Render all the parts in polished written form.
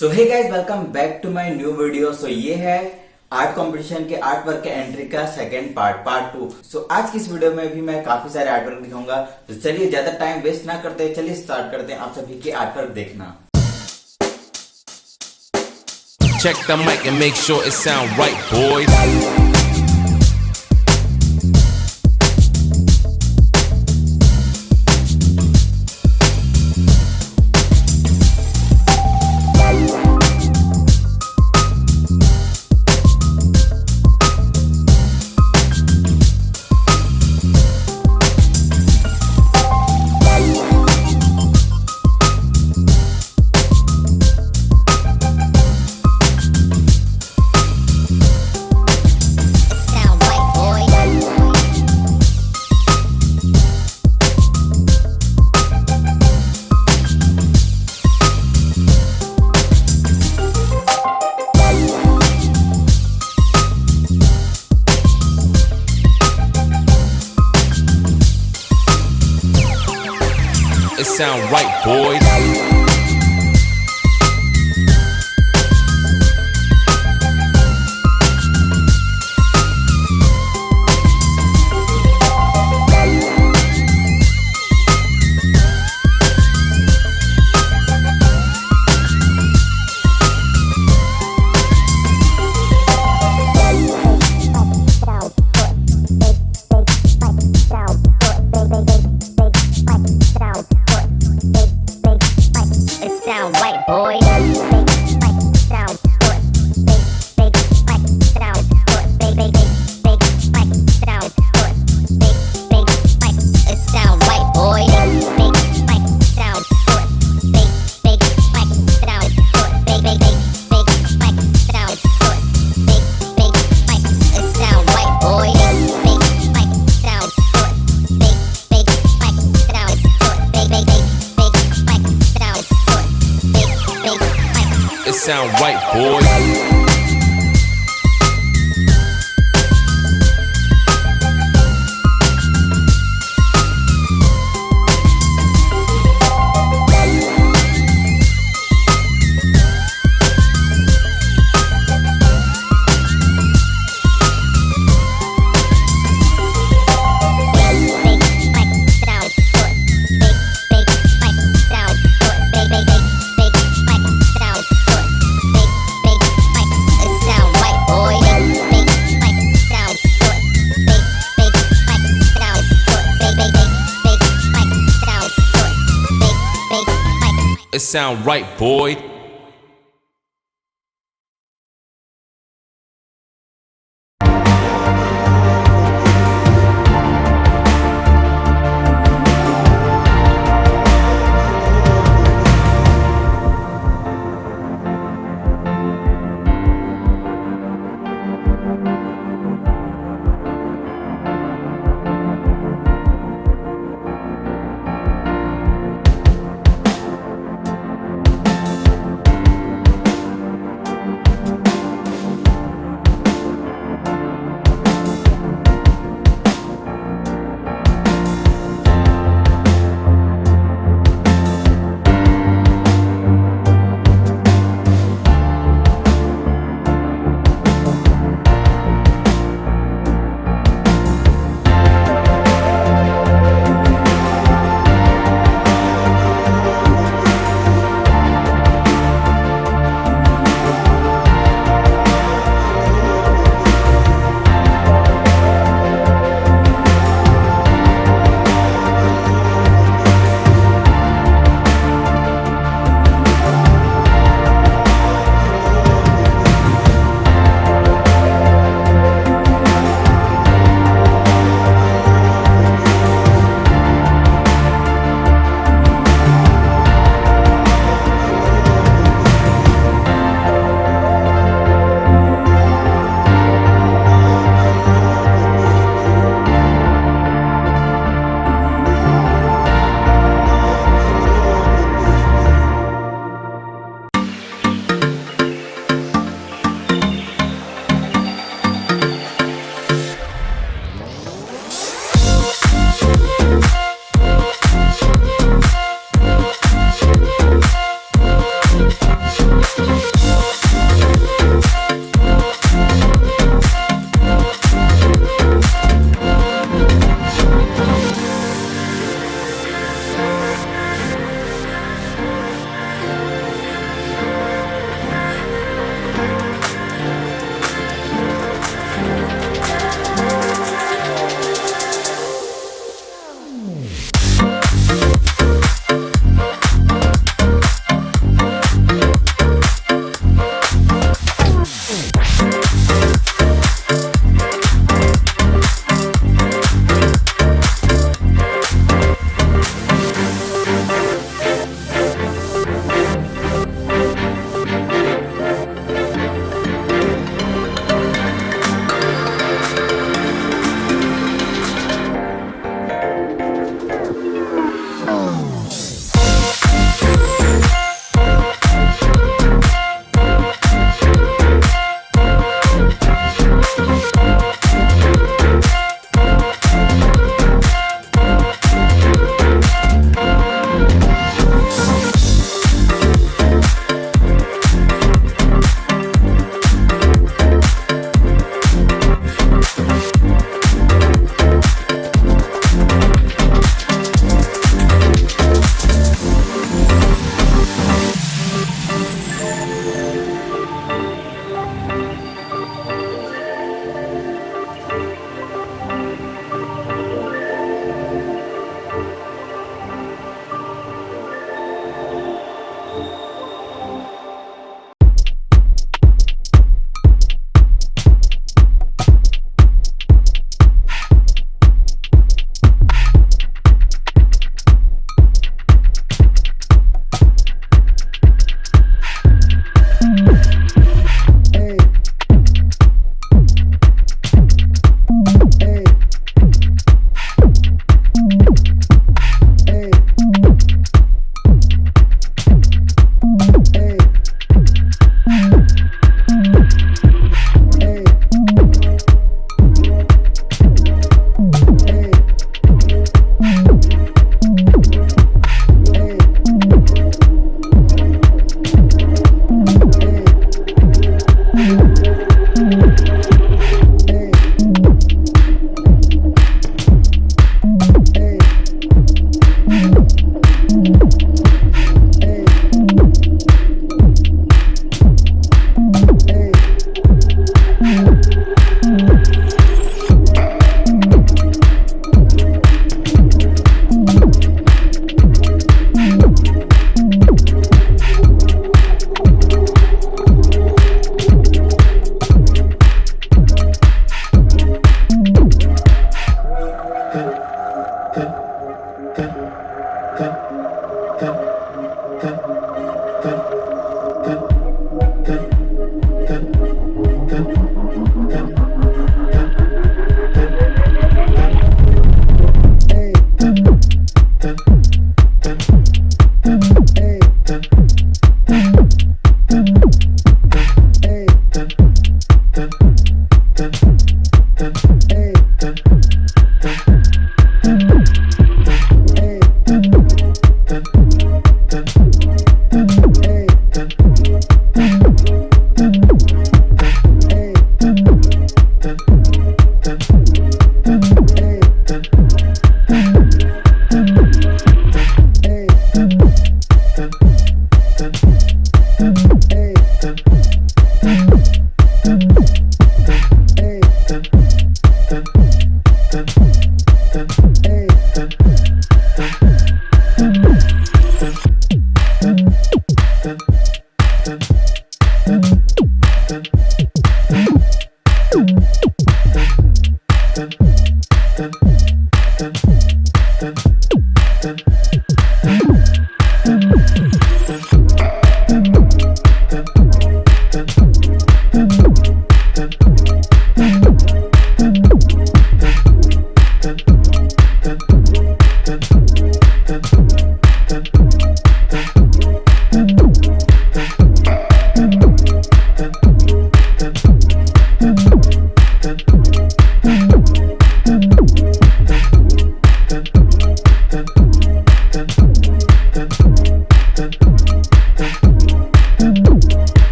So hey guys, welcome back to my new video. So ये है art competition के art work के entry का सेकंड पार्ट 2। सो आज की इस वीडियो में भी मैं काफी सारे आर्ट वर्क दिखाऊंगा। तो चलिए ज्यादा टाइम वेस्ट ना करते, चलिए स्टार्ट करते हैं आप सभी के आर्ट वर्क देखना। Check the mic and make sure it sound right, boys. It sound right, boys. It sound right, boys. It sound right, boy.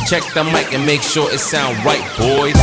Check the mic and make sure it sound right, boys.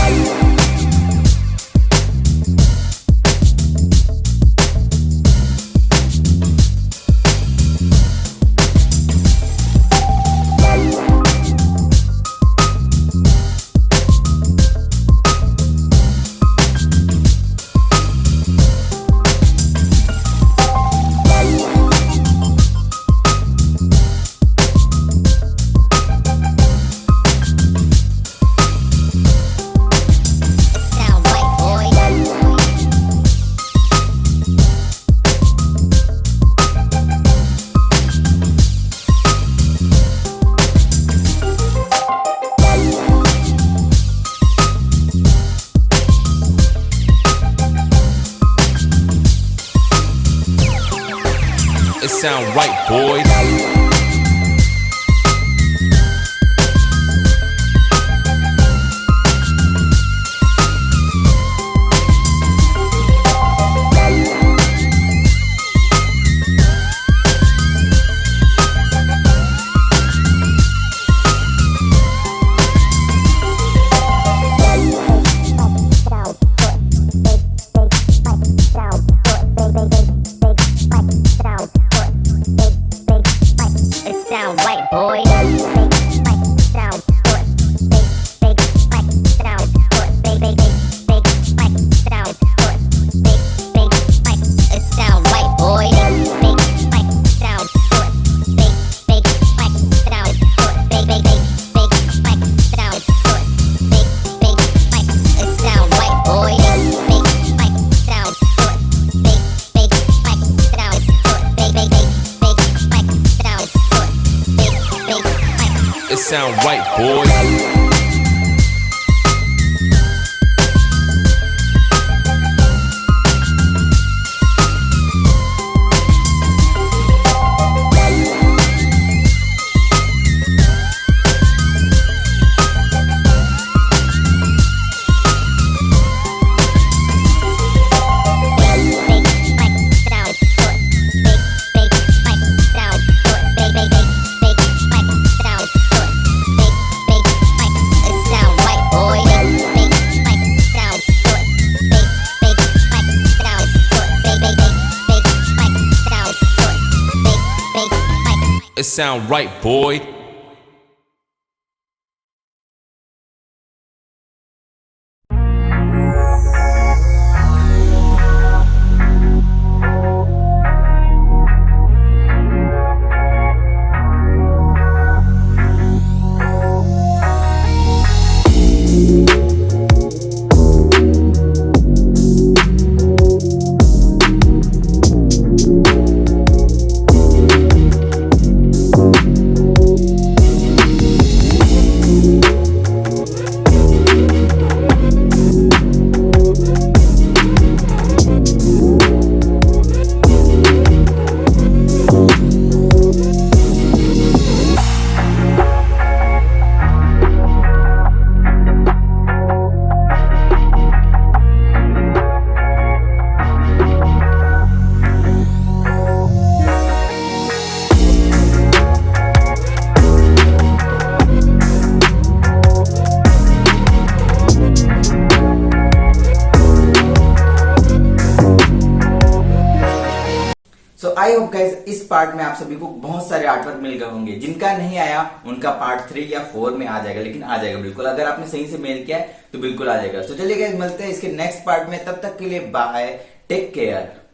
It sound right, boys. It sound right, boys. It sound right, boy. So I hope guys इस part में आप सभी को बहुत सारे artwork मिल गए होंगे। जिनका नहीं आया उनका पार्ट 3 या 4 में आ जाएगा, लेकिन आ जाएगा बिल्कुल। अगर आपने सही से मेल किया है तो बिल्कुल आ जाएगा। तो चलिए गाइस मिलते हैं इसके नेक्स्ट पार्ट में। तब तक के लिए बाय, टेक केयर।